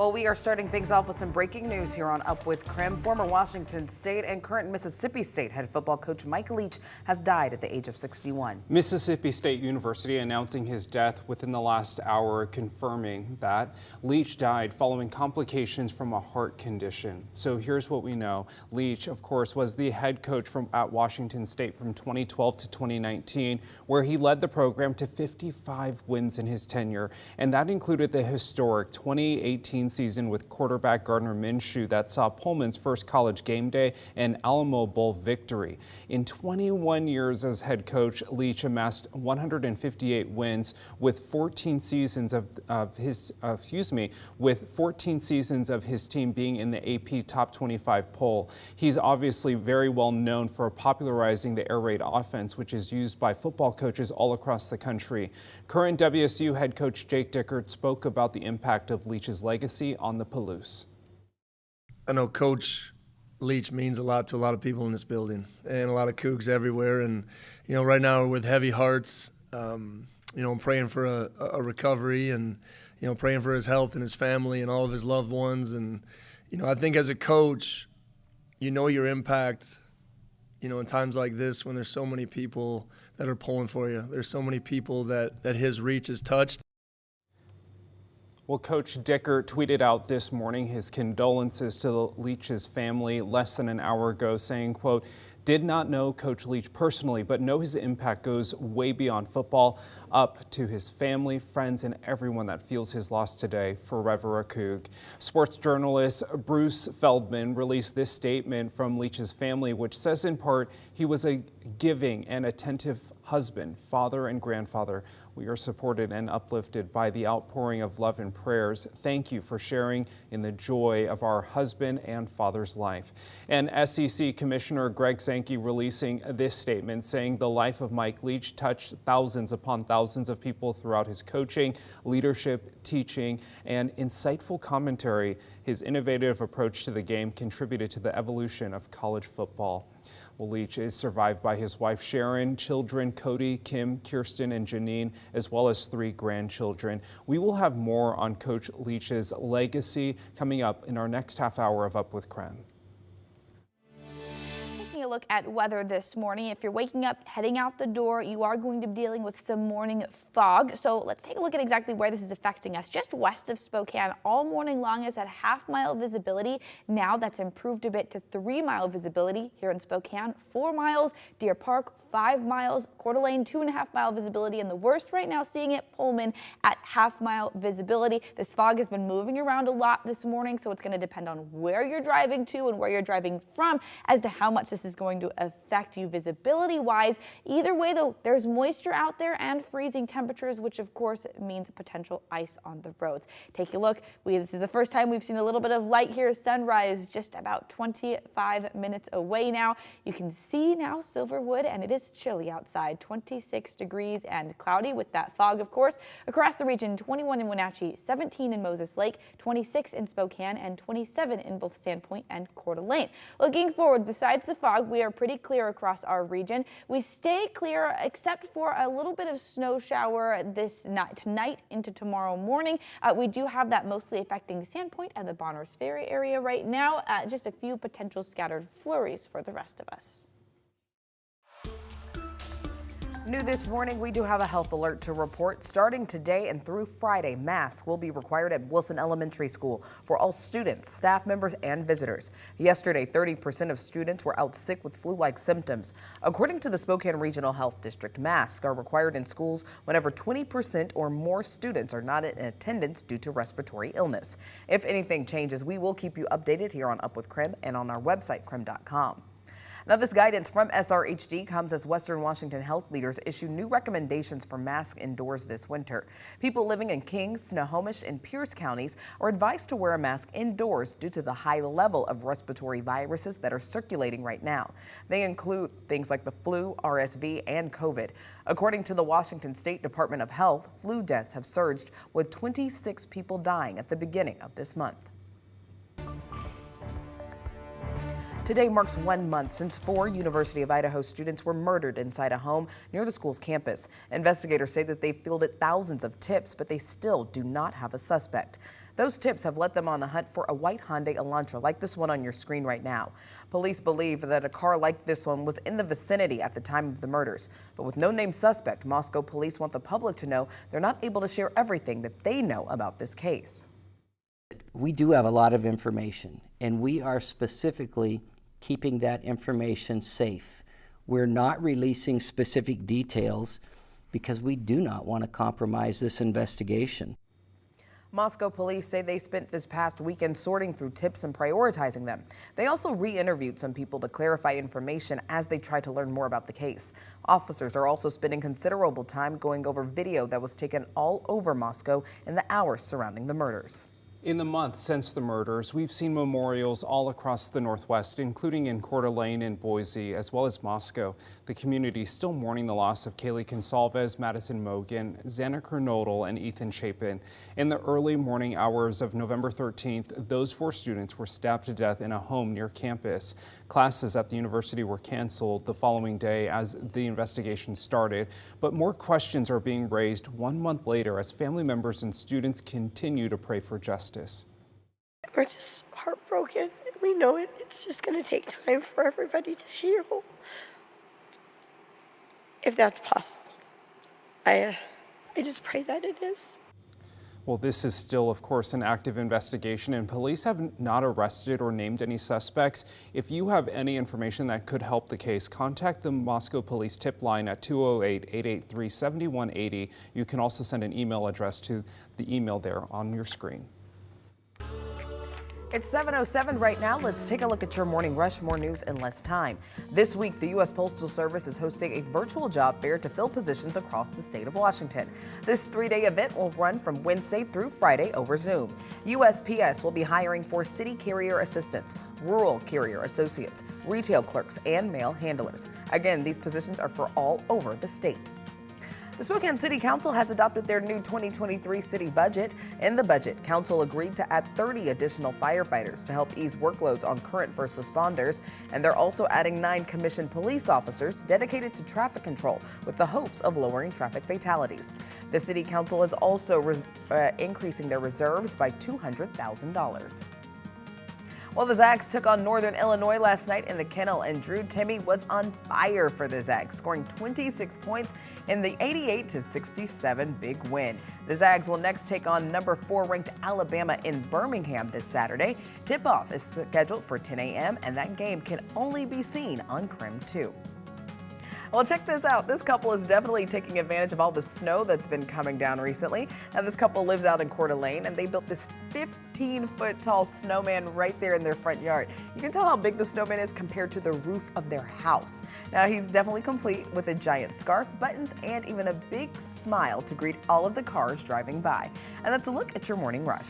Well, we are starting things off with some breaking news here on Up with KREM. Former Washington State and current Mississippi State head football coach Mike Leach has died at the age of 61. Mississippi State University announcing his death within the last hour, confirming that Leach died following complications from a heart condition. So here's what we know. Leach, of course, was the head coach at Washington State from 2012 to 2019, where he led the program to 55 wins in his tenure. And that included the historic 2018 season with quarterback Gardner Minshew that saw Pullman's first college game day and Alamo Bowl victory. In 21 years as head coach, Leach amassed 158 wins with 14 seasons of his team being in the AP Top 25 poll. He's obviously very well known for popularizing the air raid offense, which is used by football coaches all across the country. Current WSU head coach Jake Dickert spoke about the impact of Leach's legacy on the Palouse. I know Coach Leach means a lot to a lot of people in this building and a lot of Cougs everywhere. And, right now we're with heavy hearts, I'm praying for a recovery and, praying for his health and his family and all of his loved ones. And, I think as a coach, your impact, in times like this when there's so many people that are pulling for you. There's so many people that his reach has touched. Well, Coach Dickert tweeted out this morning his condolences to Leach's family less than an hour ago, saying, quote, "Did not know Coach Leach personally, but know his impact goes way beyond football, up to his family, friends, and everyone that feels his loss today. Forever a Coug." Sports journalist Bruce Feldman released this statement from Leach's family, which says in part, he was a giving and attentive husband, father, and grandfather. We are supported and uplifted by the outpouring of love and prayers. Thank you for sharing in the joy of our husband and father's life. And SEC Commissioner Greg Sankey releasing this statement saying the life of Mike Leach touched thousands upon thousands of people throughout his coaching, leadership, teaching, and insightful commentary. His innovative approach to the game contributed to the evolution of college football. Well, Leach is survived by his wife Sharon, children Cody, Kim, Kirsten, and Janine, as well as 3 grandchildren. We will have more on Coach Leach's legacy coming up in our next half hour of Up with KREM. A look at weather this morning. If you're waking up, heading out the door, you are going to be dealing with some morning fog. So let's take a look at exactly where this is affecting us. Just west of Spokane, all morning long is at half-mile visibility. Now that's improved a bit to 3-mile visibility here in Spokane, 4 miles, Deer Park, 5 miles, Coeur d'Alene, 2.5-mile visibility, and the worst right now seeing it, Pullman at half-mile visibility. This fog has been moving around a lot this morning, so it's going to depend on where you're driving to and where you're driving from as to how much this is going to affect you visibility-wise. Either way, though, there's moisture out there and freezing temperatures, which of course means potential ice on the roads. Take a look. This is the first time we've seen a little bit of light here. Sunrise just about 25 minutes away now. You can see now Silverwood, and it is chilly outside, 26 degrees and cloudy with that fog, of course. Across the region, 21 in Wenatchee, 17 in Moses Lake, 26 in Spokane, and 27 in both Sandpoint and Coeur d'Alene. Looking forward, besides the fog, we are pretty clear across our region. We stay clear except for a little bit of snow shower this night, tonight into tomorrow morning. We do have that mostly affecting Sandpoint and the Bonners Ferry area right now. Just a few potential scattered flurries for the rest of us. New this morning, we do have a health alert to report. Starting today and through Friday, masks will be required at Wilson Elementary School for all students, staff members, and visitors. Yesterday, 30% of students were out sick with flu-like symptoms. According to the Spokane Regional Health District, masks are required in schools whenever 20% or more students are not in attendance due to respiratory illness. If anything changes, we will keep you updated here on Up with KREM and on our website, krem.com. Now, this guidance from SRHD comes as Western Washington health leaders issue new recommendations for masks indoors this winter. People living in King, Snohomish, and Pierce counties are advised to wear a mask indoors due to the high level of respiratory viruses that are circulating right now. They include things like the flu, RSV, and COVID. According to the Washington State Department of Health, flu deaths have surged, with 26 people dying at the beginning of this month. Today marks 1 month since 4 University of Idaho students were murdered inside a home near the school's campus. Investigators say that they fielded thousands of tips, but they still do not have a suspect. Those tips have led them on the hunt for a white Hyundai Elantra like this one on your screen right now. Police believe that a car like this one was in the vicinity at the time of the murders. But with no named suspect, Moscow police want the public to know they're not able to share everything that they know about this case. We do have a lot of information, and we are specifically keeping that information safe. We're not releasing specific details because we do not want to compromise this investigation. Moscow police say they spent this past weekend sorting through tips and prioritizing them. They also re-interviewed some people to clarify information as they try to learn more about the case. Officers are also spending considerable time going over video that was taken all over Moscow in the hours surrounding the murders. In the month since the murders, we've seen memorials all across the Northwest, including in Coeur d'Alene and Boise, as well as Moscow. The community is still mourning the loss of Kaylee Consalves, Madison Mogan, Xana Kernodle, and Ethan Chapin. In the early morning hours of November 13th, those 4 students were stabbed to death in a home near campus. Classes at the university were canceled the following day as the investigation started, but more questions are being raised 1 month later as family members and students continue to pray for justice. We're just heartbroken. We know it's just going to take time for everybody to heal, if that's possible. I just pray that it is. Well, this is still, of course, an active investigation, and police have not arrested or named any suspects. If you have any information that could help the case, contact the Moscow Police tip line at 208-883-7180. You can also send an email address to the email there on your screen. It's 7:07 right now. Let's take a look at your morning rush. More news in less time. This week, the U.S. Postal Service is hosting a virtual job fair to fill positions across the state of Washington. This 3-day event will run from Wednesday through Friday over Zoom. USPS will be hiring for city carrier assistants, rural carrier associates, retail clerks, and mail handlers. Again, these positions are for all over the state. The Spokane City Council has adopted their new 2023 city budget. In the budget, council agreed to add 30 additional firefighters to help ease workloads on current first responders. And they're also adding 9 commissioned police officers dedicated to traffic control with the hopes of lowering traffic fatalities. The City Council is also increasing their reserves by $200,000. Well, the Zags took on Northern Illinois last night in the Kennel, and Drew Timme was on fire for the Zags, scoring 26 points in the 88-67 big win. The Zags will next take on number 4 ranked Alabama in Birmingham this Saturday. Tip-off is scheduled for 10 a.m., and that game can only be seen on KREM 2. Well, check this out. This couple is definitely taking advantage of all the snow that's been coming down recently. Now, this couple lives out in Coeur d'Alene, and they built this 15-foot tall snowman right there in their front yard. You can tell how big the snowman is compared to the roof of their house. Now, he's definitely complete with a giant scarf, buttons, and even a big smile to greet all of the cars driving by. And that's a look at your morning rush.